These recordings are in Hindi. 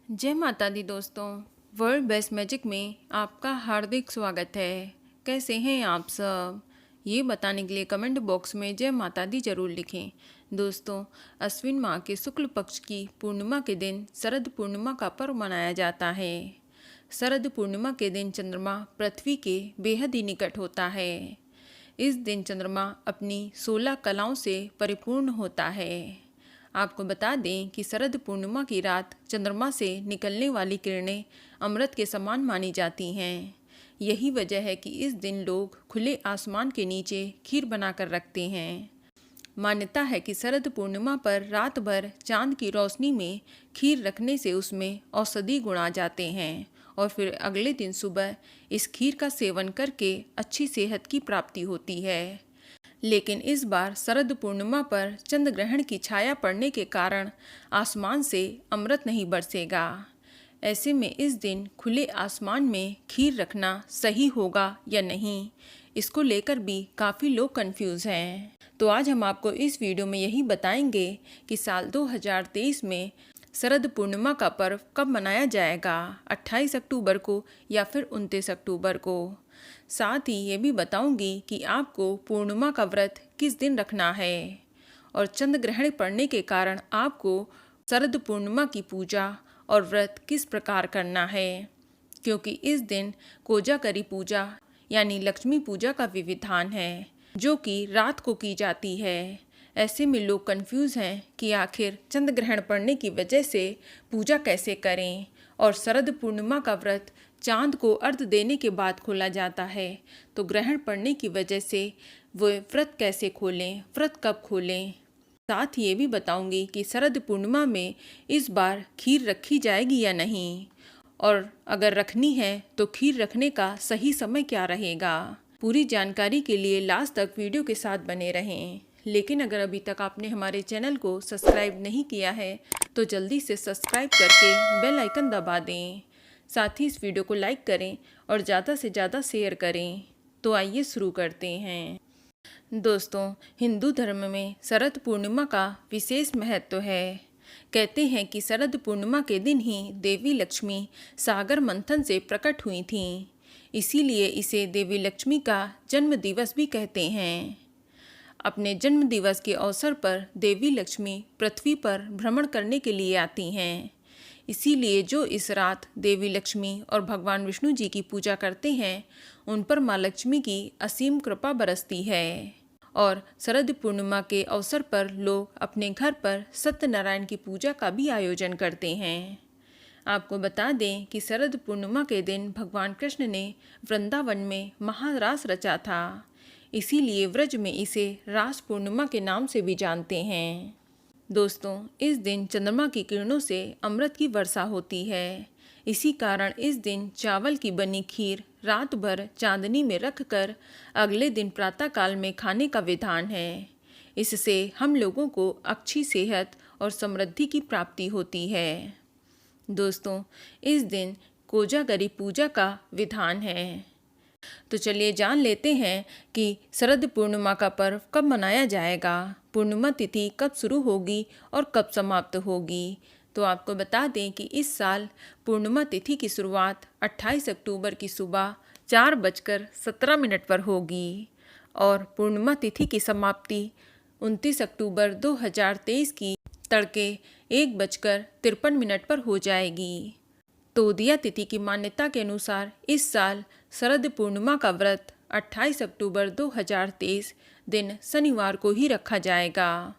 जय माता दी दोस्तों। वर्ल्ड बेस्ट मैजिक में आपका हार्दिक स्वागत है। कैसे हैं आप सब? ये बताने के लिए कमेंट बॉक्स में जय माता दी जरूर लिखें। दोस्तों, अश्विन माह के शुक्ल पक्ष की पूर्णिमा के दिन शरद पूर्णिमा का पर्व मनाया जाता है। शरद पूर्णिमा के दिन चंद्रमा पृथ्वी के बेहद ही निकट होता है। इस दिन चंद्रमा अपनी 16 कलाओं से परिपूर्ण होता है। आपको बता दें कि शरद पूर्णिमा की रात चंद्रमा से निकलने वाली किरणें अमृत के समान मानी जाती हैं। यही वजह है कि इस दिन लोग खुले आसमान के नीचे खीर बनाकर रखते हैं। मान्यता है कि शरद पूर्णिमा पर रात भर चांद की रोशनी में खीर रखने से उसमें औषधि गुण आ जाते हैं और फिर अगले दिन सुबह इस खीर का सेवन करके अच्छी सेहत की प्राप्ति होती है। लेकिन इस बार शरद पूर्णिमा पर चंद्र ग्रहण की छाया पड़ने के कारण आसमान से अमृत नहीं बरसेगा। ऐसे में इस दिन खुले आसमान में खीर रखना सही होगा या नहीं, इसको लेकर भी काफ़ी लोग कंफ्यूज हैं। तो आज हम आपको इस वीडियो में यही बताएंगे कि साल 2023 में शरद पूर्णिमा का पर्व कब मनाया जाएगा, 28 अक्टूबर को या फिर 29 अक्टूबर को। साथ ही ये भी बताऊंगी कि आपको पूर्णिमा का व्रत किस दिन रखना है और चंद्र ग्रहण पड़ने के कारण आपको शरद पूर्णिमा की पूजा और व्रत किस प्रकार करना है, क्योंकि इस दिन कोजागरी पूजा यानी लक्ष्मी पूजा का भी विधान है जो कि रात को की जाती है। ऐसे में लोग कंफ्यूज हैं कि आखिर चंद्र ग्रहण पड़ने की वजह से पूजा कैसे करें और शरद पूर्णिमा का व्रत चांद को अर्घ्य देने के बाद खोला जाता है, तो ग्रहण पड़ने की वजह से वो व्रत कैसे खोलें, व्रत कब खोलें। साथ ही ये भी बताऊंगी कि शरद पूर्णिमा में इस बार खीर रखी जाएगी या नहीं, और अगर रखनी है तो खीर रखने का सही समय क्या रहेगा। पूरी जानकारी के लिए लास्ट तक वीडियो के साथ बने रहें। लेकिन अगर अभी तक आपने हमारे चैनल को सब्सक्राइब नहीं किया है तो जल्दी से सब्सक्राइब करके बेल आइकन दबा दें। साथ ही इस वीडियो को लाइक करें और ज़्यादा से ज़्यादा शेयर करें। तो आइए शुरू करते हैं। दोस्तों, हिंदू धर्म में शरद पूर्णिमा का विशेष महत्व है। कहते हैं कि शरद पूर्णिमा के दिन ही देवी लक्ष्मी सागर मंथन से प्रकट हुई थीं। इसीलिए इसे देवी लक्ष्मी का जन्म दिवस भी कहते हैं। अपने जन्म दिवस के अवसर पर देवी लक्ष्मी पृथ्वी पर भ्रमण करने के लिए आती हैं। इसीलिए जो इस रात देवी लक्ष्मी और भगवान विष्णु जी की पूजा करते हैं उन पर माँ लक्ष्मी की असीम कृपा बरसती है। और शरद पूर्णिमा के अवसर पर लोग अपने घर पर सत्यनारायण की पूजा का भी आयोजन करते हैं। आपको बता दें कि शरद पूर्णिमा के दिन भगवान कृष्ण ने वृंदावन में महारास रचा था। इसीलिए व्रज में इसे रास पूर्णिमा के नाम से भी जानते हैं। दोस्तों, इस दिन चंद्रमा की किरणों से अमृत की वर्षा होती है। इसी कारण इस दिन चावल की बनी खीर रात भर चांदनी में रखकर अगले दिन प्रातःकाल में खाने का विधान है। इससे हम लोगों को अच्छी सेहत और समृद्धि की प्राप्ति होती है। दोस्तों, इस दिन कोजागरी पूजा का विधान है। तो चलिए जान लेते हैं कि शरद पूर्णिमा का पर्व कब मनाया जाएगा, पूर्णिमा तिथि कब शुरू होगी और कब समाप्त होगी। तो आपको बता दें कि इस साल पूर्णिमा तिथि की शुरुआत 28 अक्टूबर की सुबह 4:17 पर होगी और पूर्णिमा तिथि की समाप्ति 29 अक्टूबर 2023 की तड़के 1:53 पर हो जाएगी। तोदिया तिथि की मान्यता के अनुसार इस साल शरद पूर्णिमा का व्रत 28 अक्टूबर 2023 दिन शनिवार को ही रखा जाएगा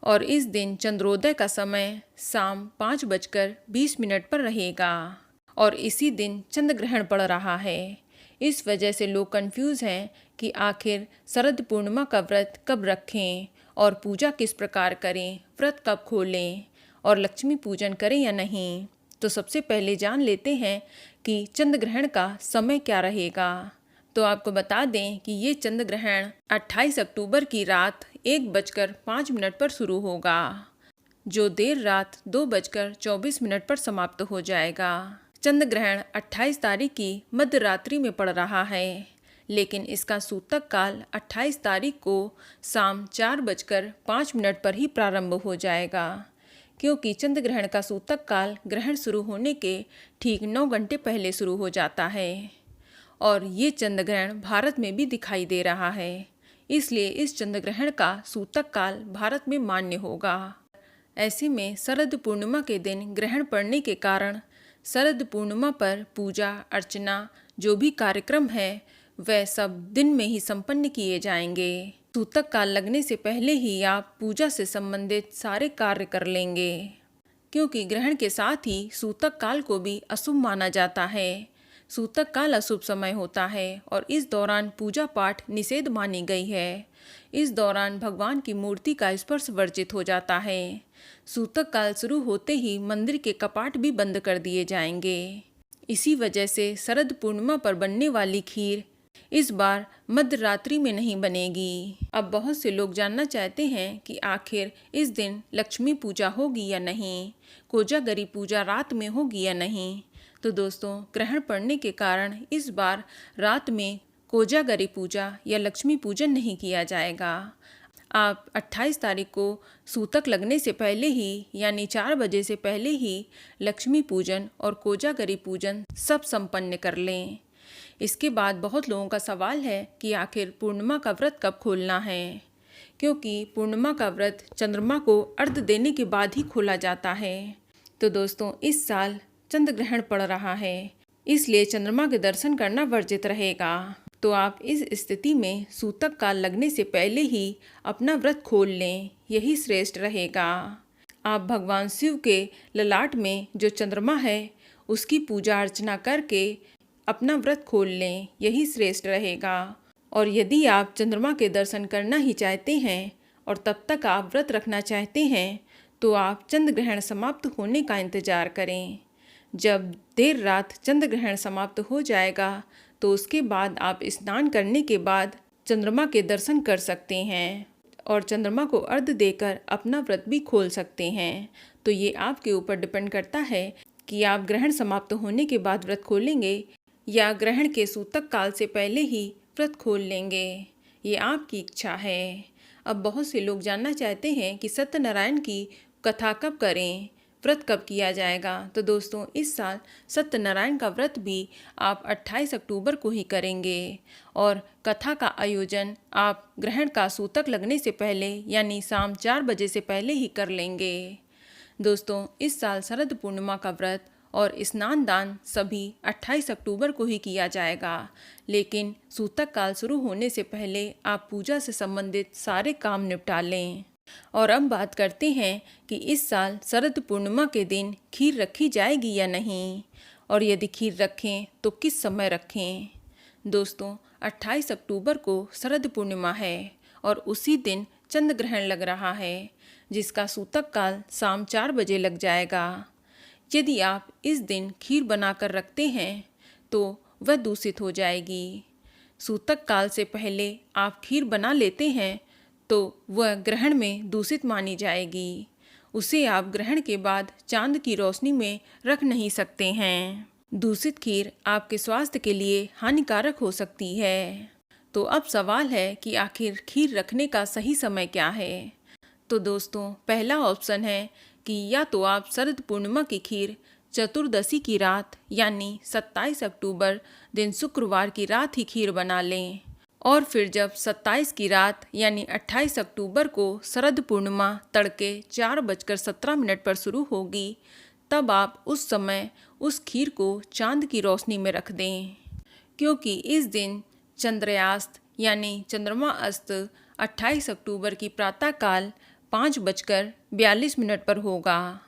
और इस दिन चंद्रोदय का समय शाम 5:20 पर रहेगा और इसी दिन चंद्र ग्रहण पड़ रहा है। इस वजह से लोग कंफ्यूज हैं कि आखिर शरद पूर्णिमा का व्रत कब रखें और पूजा किस प्रकार करें, व्रत कब खोलें और लक्ष्मी पूजन करें या नहीं। तो सबसे पहले जान लेते हैं कि चंद्र ग्रहण का समय क्या रहेगा। तो आपको बता दें कि ये चंद्र ग्रहण 28 अक्टूबर की रात 1:05 पर शुरू होगा, जो देर रात 2:24 पर समाप्त हो जाएगा। चंद्र ग्रहण 28 तारीख की मध्य रात्रि में पड़ रहा है, लेकिन इसका सूतक काल 28 तारीख को शाम 4:05 पर ही प्रारंभ हो जाएगा, क्योंकि चंद्र ग्रहण का सूतक काल ग्रहण शुरू होने के ठीक 9 घंटे पहले शुरू हो जाता है और ये चंद्र ग्रहण भारत में भी दिखाई दे रहा है। इसलिए इस चंद्र ग्रहण का सूतक काल भारत में मान्य होगा। ऐसे में शरद पूर्णिमा के दिन ग्रहण पड़ने के कारण शरद पूर्णिमा पर पूजा अर्चना जो भी कार्यक्रम है वह सब दिन में ही संपन्न किए जाएंगे। सूतक काल लगने से पहले ही आप पूजा से संबंधित सारे कार्य कर लेंगे, क्योंकि ग्रहण के साथ ही सूतक काल को भी अशुभ माना जाता है। सूतक काल अशुभ समय होता है और इस दौरान पूजा पाठ निषेध मानी गई है। इस दौरान भगवान की मूर्ति का स्पर्श वर्जित हो जाता है। सूतक काल शुरू होते ही मंदिर के कपाट भी बंद कर दिए जाएंगे। इसी वजह से शरद पूर्णिमा पर बनने वाली खीर इस बार मध्य रात्रि में नहीं बनेगी। अब बहुत से लोग जानना चाहते हैं कि आखिर इस दिन लक्ष्मी पूजा होगी या नहीं, कोजागरी पूजा रात में होगी या नहीं। तो दोस्तों, ग्रहण पड़ने के कारण इस बार रात में कोजागरी पूजा या लक्ष्मी पूजन नहीं किया जाएगा। आप 28 तारीख को सूतक लगने से पहले ही यानी 4 बजे से पहले ही लक्ष्मी पूजन और कोजागरी पूजन सब संपन्न कर लें। इसके बाद बहुत लोगों का सवाल है कि आखिर पूर्णिमा का व्रत कब खोलना है, क्योंकि पूर्णिमा का व्रत चंद्रमा को अर्घ्य देने के बाद ही खोला जाता है। तो दोस्तों, इस साल चंद्र ग्रहण पड़ रहा है, इसलिए चंद्रमा के दर्शन करना वर्जित रहेगा। तो आप इस स्थिति में सूतक काल लगने से पहले ही अपना व्रत खोल लें, यही श्रेष्ठ रहेगा। आप भगवान शिव के ललाट में जो चंद्रमा है उसकी पूजा अर्चना करके अपना व्रत खोल लें, यही श्रेष्ठ रहेगा। और यदि आप चंद्रमा के दर्शन करना ही चाहते हैं और तब तक आप व्रत रखना चाहते हैं तो आप चंद्र ग्रहण समाप्त होने का इंतज़ार करें। जब देर रात चंद्र ग्रहण समाप्त हो जाएगा तो उसके बाद आप स्नान करने के बाद चंद्रमा के दर्शन कर सकते हैं और चंद्रमा को अर्घ्य देकर अपना व्रत भी खोल सकते हैं। तो ये आपके ऊपर डिपेंड करता है कि आप ग्रहण समाप्त होने के बाद व्रत खोलेंगे या ग्रहण के सूतक काल से पहले ही व्रत खोल लेंगे। ये आपकी इच्छा है। अब बहुत से लोग जानना चाहते हैं कि सत्यनारायण की कथा कब करें, व्रत कब किया जाएगा। तो दोस्तों, इस साल सत्यनारायण का व्रत भी आप 28 अक्टूबर को ही करेंगे और कथा का आयोजन आप ग्रहण का सूतक लगने से पहले यानी शाम 4 बजे से पहले ही कर लेंगे। दोस्तों, इस साल शरद पूर्णिमा का व्रत और स्नान दान सभी 28 अक्टूबर को ही किया जाएगा, लेकिन सूतक काल शुरू होने से पहले आप पूजा से संबंधित सारे काम निपटा लें। और अब बात करते हैं कि इस साल शरद पूर्णिमा के दिन खीर रखी जाएगी या नहीं, और यदि खीर रखें तो किस समय रखें। दोस्तों, 28 अक्टूबर को शरद पूर्णिमा है और उसी दिन चंद्र ग्रहण लग रहा है, जिसका सूतक काल शाम 4 बजे लग जाएगा। यदि आप इस दिन खीर बनाकर रखते हैं तो वह दूषित हो जाएगी। सूतक काल से पहले आप खीर बना लेते हैं तो वह ग्रहण में दूषित मानी जाएगी। उसे आप ग्रहण के बाद चांद की रोशनी में रख नहीं सकते हैं। दूषित खीर आपके स्वास्थ्य के लिए हानिकारक हो सकती है। तो अब सवाल है कि आखिर खीर रखने का सही समय क्या है। तो दोस्तों, पहला ऑप्शन है कि या तो आप शरद पूर्णिमा की खीर चतुर्दशी की रात यानी 27 अक्टूबर दिन शुक्रवार की रात ही खीर बना लें, और फिर जब 27 की रात यानी 28 अक्टूबर को शरद पूर्णिमा तड़के 4:17 पर शुरू होगी, तब आप उस समय उस खीर को चांद की रोशनी में रख दें, क्योंकि इस दिन चंद्रयास्त यानी चंद्रमा अस्त 28 अक्टूबर की प्रातःकाल 5:42 पर होगा।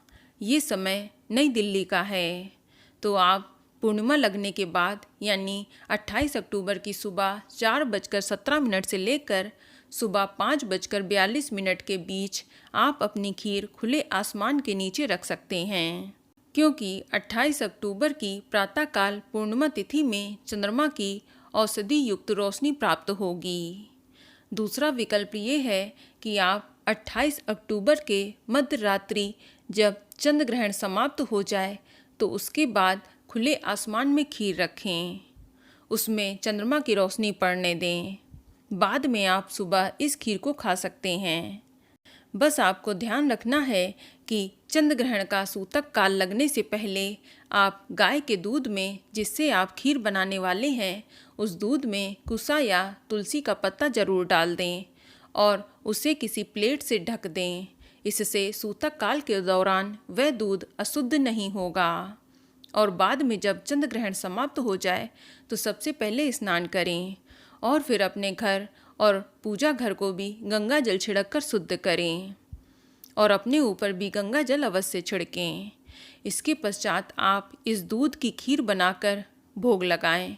ये समय नई दिल्ली का है। तो आप पूर्णिमा लगने के बाद यानी 28 अक्टूबर की सुबह 4:17 से लेकर सुबह 5:42 के बीच आप अपनी खीर खुले आसमान के नीचे रख सकते हैं, क्योंकि 28 अक्टूबर की प्रातःकाल पूर्णिमा तिथि में चंद्रमा की औषधि युक्त रोशनी प्राप्त होगी। दूसरा विकल्प ये है कि आप 28 अक्टूबर के मध्य रात्रि जब चंद्र ग्रहण समाप्त हो जाए तो उसके बाद खुले आसमान में खीर रखें, उसमें चंद्रमा की रोशनी पड़ने दें। बाद में आप सुबह इस खीर को खा सकते हैं। बस आपको ध्यान रखना है कि चंद्र ग्रहण का सूतक काल लगने से पहले आप गाय के दूध में जिससे आप खीर बनाने वाले हैं उस दूध में कुसा या तुलसी का पत्ता जरूर डाल दें और उसे किसी प्लेट से ढक दें। इससे सूतक काल के दौरान वह दूध अशुद्ध नहीं होगा। और बाद में जब चंद्र ग्रहण समाप्त हो जाए तो सबसे पहले स्नान करें और फिर अपने घर और पूजा घर को भी गंगा जल छिड़क कर शुद्ध करें और अपने ऊपर भी गंगा जल अवश्य छिड़कें। इसके पश्चात आप इस दूध की खीर बनाकर भोग लगाएं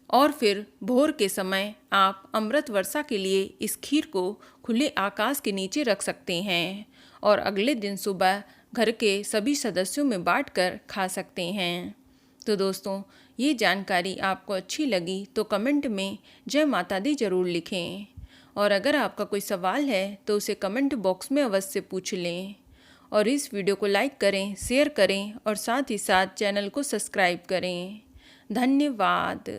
और फिर भोर के समय आप अमृत वर्षा के लिए इस खीर को खुले आकाश के नीचे रख सकते हैं और अगले दिन सुबह घर के सभी सदस्यों में बांटकर खा सकते हैं। तो दोस्तों, ये जानकारी आपको अच्छी लगी तो कमेंट में जय माता दी जरूर लिखें और अगर आपका कोई सवाल है तो उसे कमेंट बॉक्स में अवश्य पूछ लें और इस वीडियो को लाइक करें, शेयर करें और साथ ही साथ चैनल को सब्सक्राइब करें। धन्यवाद।